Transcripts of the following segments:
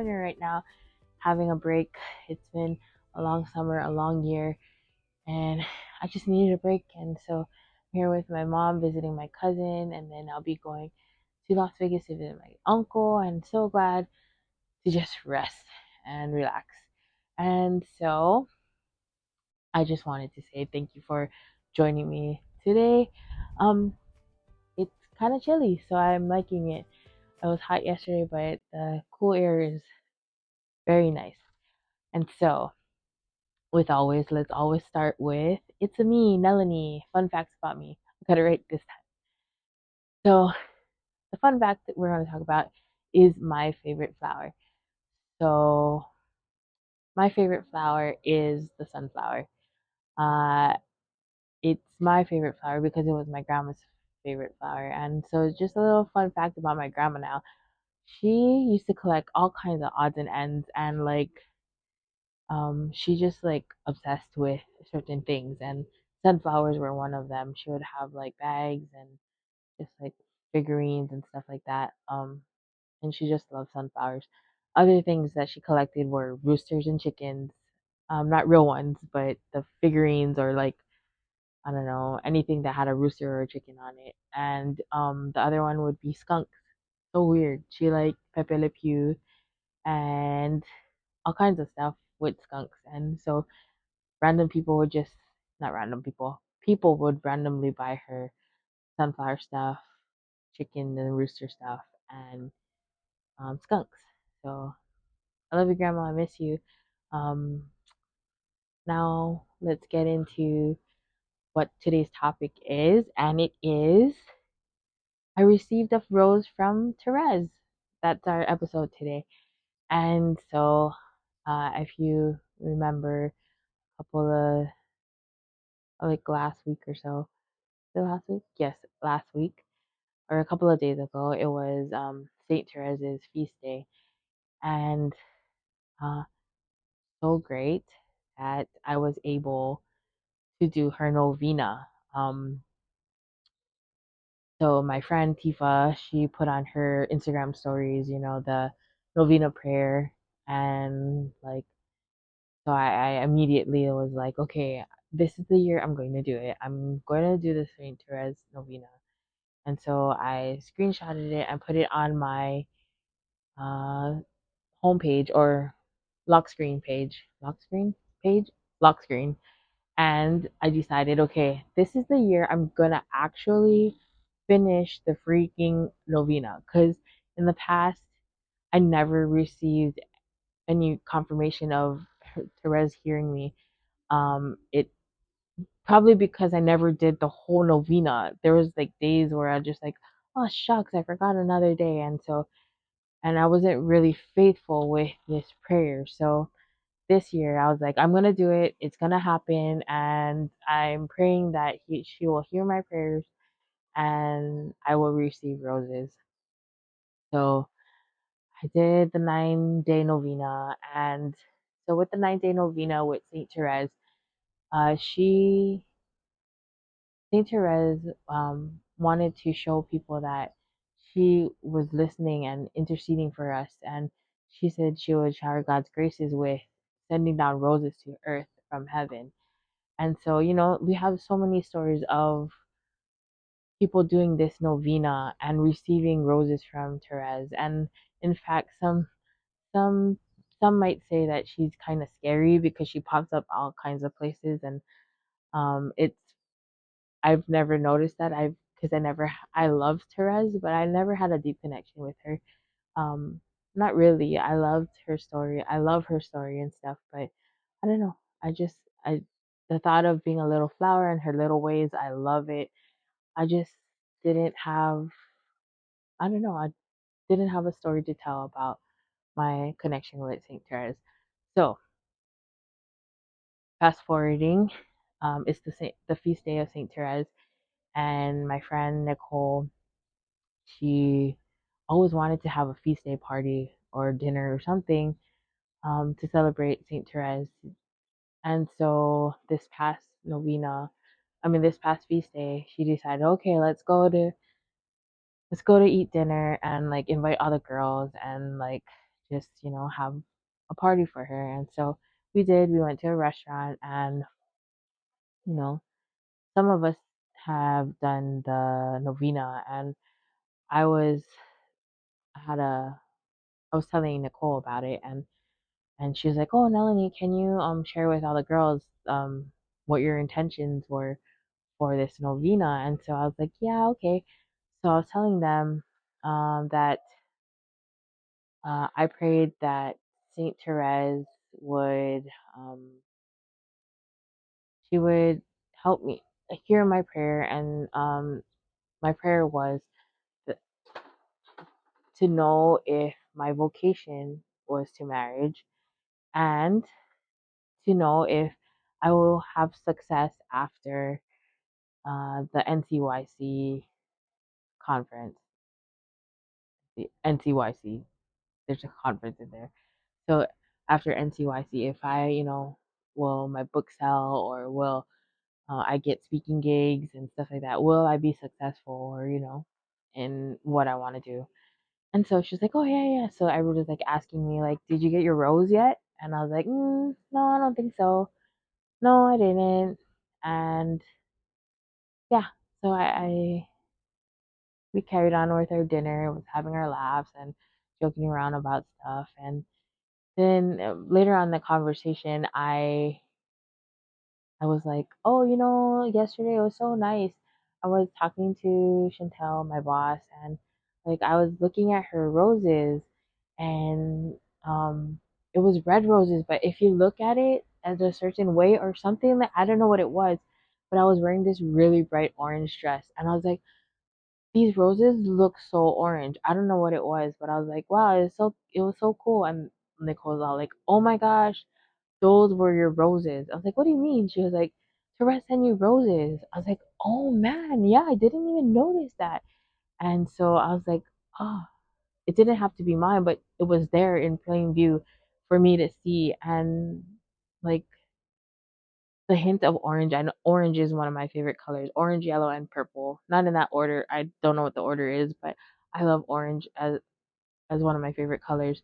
right now, having a break. It's been a long summer, a long year, and I just needed a break. And so I'm here with my mom visiting my cousin, and then I'll be going to Las Vegas to visit my uncle. I'm so glad to just rest and relax. And so I just wanted to say thank you for joining me today. Um, it's kind of chilly, so I'm liking it. It was hot yesterday, but the cool air is very nice. And so, with always, let's always start with it's a me, Nellani. Fun facts about me. I got it right this time. So, the fun fact that we're going to talk about is my favorite flower. So, my favorite flower is the sunflower. Uh, it's my favorite flower because it was my grandma's favorite flower. And so, just a little fun fact about my grandma now. She used to collect all kinds of odds and ends, and she just like obsessed with certain things, and sunflowers were one of them. She would have like bags and just like figurines and stuff like that. And she just loved sunflowers. Other things that she collected were roosters and chickens. Not real ones, but the figurines, or like, I don't know, anything that had a rooster or a chicken on it. And the other one would be skunks. So weird. She liked Pepe Le Pew and all kinds of stuff with skunks. And so random people would just, not random people would randomly buy her sunflower stuff, chicken and rooster stuff, and skunks. So I love you, Grandma. I miss you. Um, Now let's get into what today's topic is, and it is I received a rose from Therese. That's our episode today. And so, if you remember a couple of like last week or so, the last week, yes, last week or a couple of days ago, it was Saint Therese's feast day, and uh, so great that I was able to do her novena. Um, so my friend Tifa, she put on her Instagram stories, the novena prayer, and like, so I immediately was like, okay, this is the year I'm going to do it. I'm going to do the Saint Therese novena, and so I screenshotted it and put it on my uh homepage, or lock screen page, lock screen. And I decided, okay, this is the year I'm gonna actually finish the freaking novena. Because in the past, I never received any confirmation of Therese hearing me. It probably because I never did the whole novena. There was like days where I just like, oh shucks, I forgot another day, and I wasn't really faithful with this prayer. So this year I was like, I'm gonna do it. It's gonna happen, and I'm praying that she will hear my prayers, and I will receive roses. So I did the 9 day novena, and so with the 9 day novena with Saint Therese, she Saint Therese wanted to show people that she was listening and interceding for us, and she said she would shower God's graces with sending down roses to earth from heaven. And so, we have so many stories of people doing this novena and receiving roses from Therese. And in fact, some some might say that she's kind of scary because she pops up all kinds of places, and it's I've never noticed that. Because I loved Therese, but I never had a deep connection with her. Um, Not really. I loved her story. I love her story and stuff, but I don't know. I the thought of being a little flower and her little ways, I love it. I just didn't have I don't know, I didn't have a story to tell about my connection with St. Therese. So, fast forwarding, it's the feast day of St. Therese, and my friend Nicole, she always wanted to have a feast day party or dinner or something to celebrate St. Therese. And so this past feast day, she decided, okay, let's go to eat dinner and like invite all the girls and like just, have a party for her. And so we did. We went to a restaurant, and, you know, some of us have done the novena, and I was, I had a, I was telling Nicole about it, and she was like, "Oh, Nellani, can you share with all the girls what your intentions were for this novena?" And so I was like, "Yeah, okay." So I was telling them that I prayed that Saint Therese would she would help me hear my prayer, and my prayer was th- to know if my vocation was to marriage, and to know if I will have success after the NCYC conference. The NCYC, there's a conference in there. So after NCYC, if I, will my book sell, or will I get speaking gigs and stuff like that? Will I be successful, or, in what I want to do? And so she's like, "Oh, yeah, yeah." So everyone was like asking me, like, "Did you get your rose yet?" And I was like, "No, I don't think so. No, I didn't." And yeah, so we carried on with our dinner, was having our laughs and joking around about stuff. And then later on in the conversation, I was like, "Oh, yesterday it was so nice. I was talking to Chantel, my boss, and like I was looking at her roses, and it was red roses, but if you look at it as a certain way or something, that I don't know what it was, but I was wearing this really bright orange dress, and I was like, these roses look so orange. I don't know what it was, but I was like, wow, it was so cool." And Nicole's all like, "Oh my gosh, those were your roses." I was like, "What do you mean?" She was like, "Therese sent you roses." I was like, "Oh man, yeah, I didn't even notice that." And so I was like, "Oh, it didn't have to be mine, but it was there in plain view for me to see." And like the hint of orange, I know orange is one of my favorite colors. Orange, yellow, and purple. Not in that order. I don't know what the order is, but I love orange as one of my favorite colors.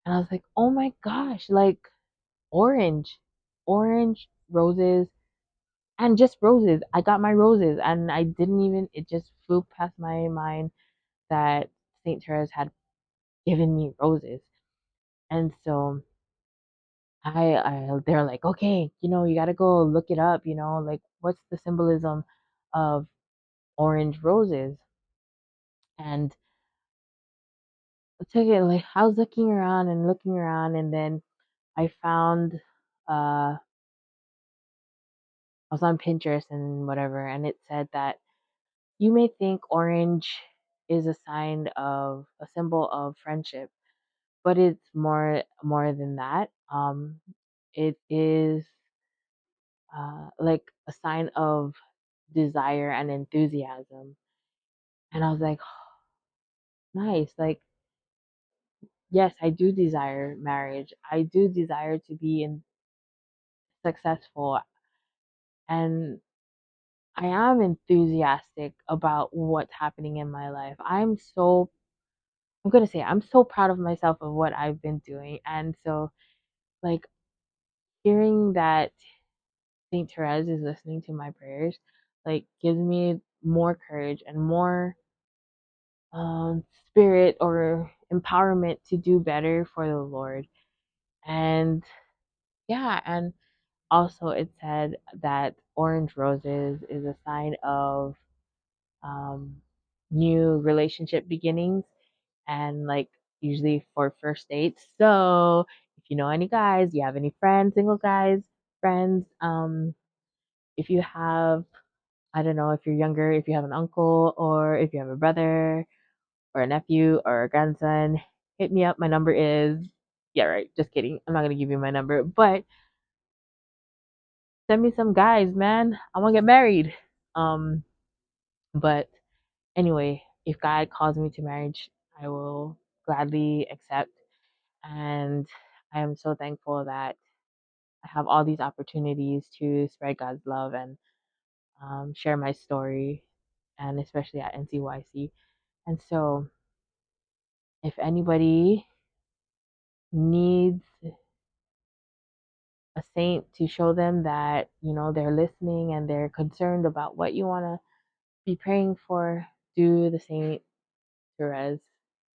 And I was like, "Oh my gosh, like orange, orange roses, and just roses." I got my roses, and I didn't even, it just flew past my mind that St. Therese had given me roses. And so they're like, "Okay, you got to go look it up, like what's the symbolism of orange roses?" And I took it, like, I was looking around and looking around, and then I found, I was on Pinterest and whatever, and it said that you may think orange is a symbol of friendship, but it's more than that. It is like a sign of desire and enthusiasm. And I was like, nice. Like, yes, I do desire marriage. I do desire to be successful, and I am enthusiastic about what's happening in my life. I'm gonna say I'm so proud of myself of what I've been doing. And so, like, hearing that Saint Therese is listening to my prayers, like, gives me more courage and more spirit or empowerment to do better for the Lord. And yeah, and also it said that orange roses is a sign of um, new relationship beginnings, and like usually for first dates. So if you know any guys, you have any friends, single guys, friends, if you have, I don't know, if you're younger, if you have an uncle, or if you have a brother or a nephew or a grandson, hit me up. My number is, yeah, right. Just kidding. I'm not going to give you my number, but send me some guys, man. I want to get married. Um, but anyway, if God calls me to marriage, I will gladly accept. And I am so thankful that I have all these opportunities to spread God's love and share my story, and especially at NCYC. And so, if anybody needs a saint to show them that, they're listening and they're concerned about what you want to be praying for, do the Saint Therese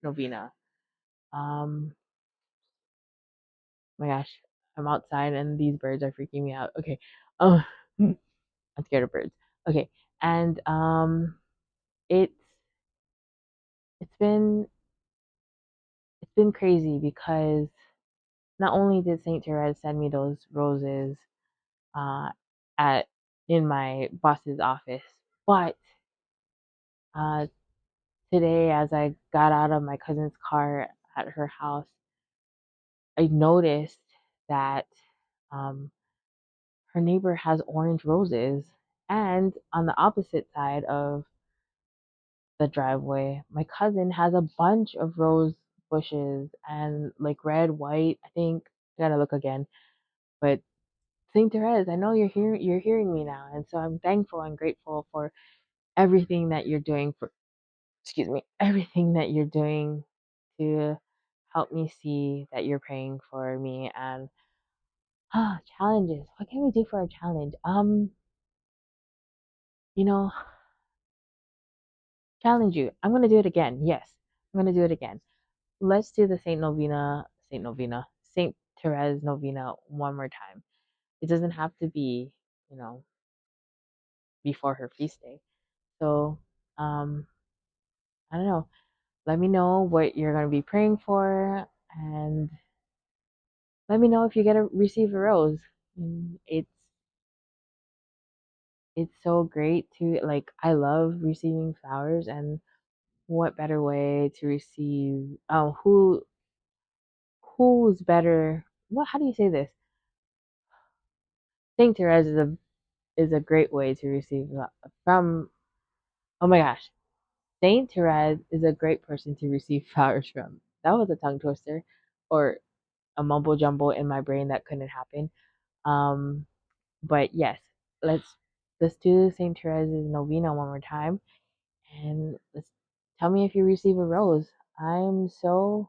Novena. My gosh, I'm outside and these birds are freaking me out. Okay. Oh, I'm scared of birds. Okay. And it's it's been it's been crazy because not only did Saint Therese send me those roses uh at in my boss's office, but uh today as I got out of my cousin's car at her house, I noticed that um her neighbor has orange roses, and on the opposite side of the driveway, my cousin has a bunch of rose bushes and like red, white. I think I gotta look again. But Saint Therese, I know you're hearing me now, and so I'm thankful and grateful for everything that you're doing for excuse me, everything that you're doing to help me see that you're praying for me. And challenges. What can we do for a challenge? You know, challenge you. I'm gonna do it again. Yes, I'm gonna do it again. Let's do the Saint Therese Novena one more time. It doesn't have to be, you know, before her feast day. So, um, I don't know. Let me know what you're gonna be praying for, and let me know if you get to receive a rose. It's so great to like. I love receiving flowers, and what better way to receive? Who's better? What? How do you say this? Saint Therese is a great way to receive from. Oh my gosh, Saint Therese is a great person to receive flowers from. That was a tongue twister, or a mumble jumble in my brain that couldn't happen. Um, but yes, let's let's do Saint Therese's novena one more time, and let's tell me if you receive a rose. I'm so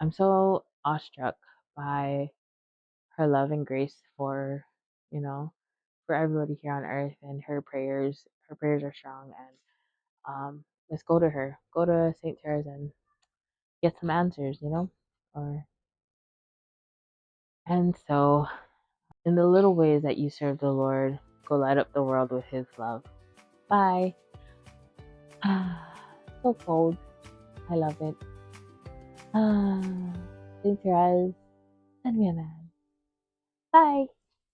I'm so awestruck by her love and grace for you know for everybody here on earth, and her prayers are strong. And let's go to her, go to Saint Therese, and get some answers, or and so in the little ways that you serve the Lord, go light up the world with his love. Bye. So cold. I love it. Saint Therese, send me a man. Bye.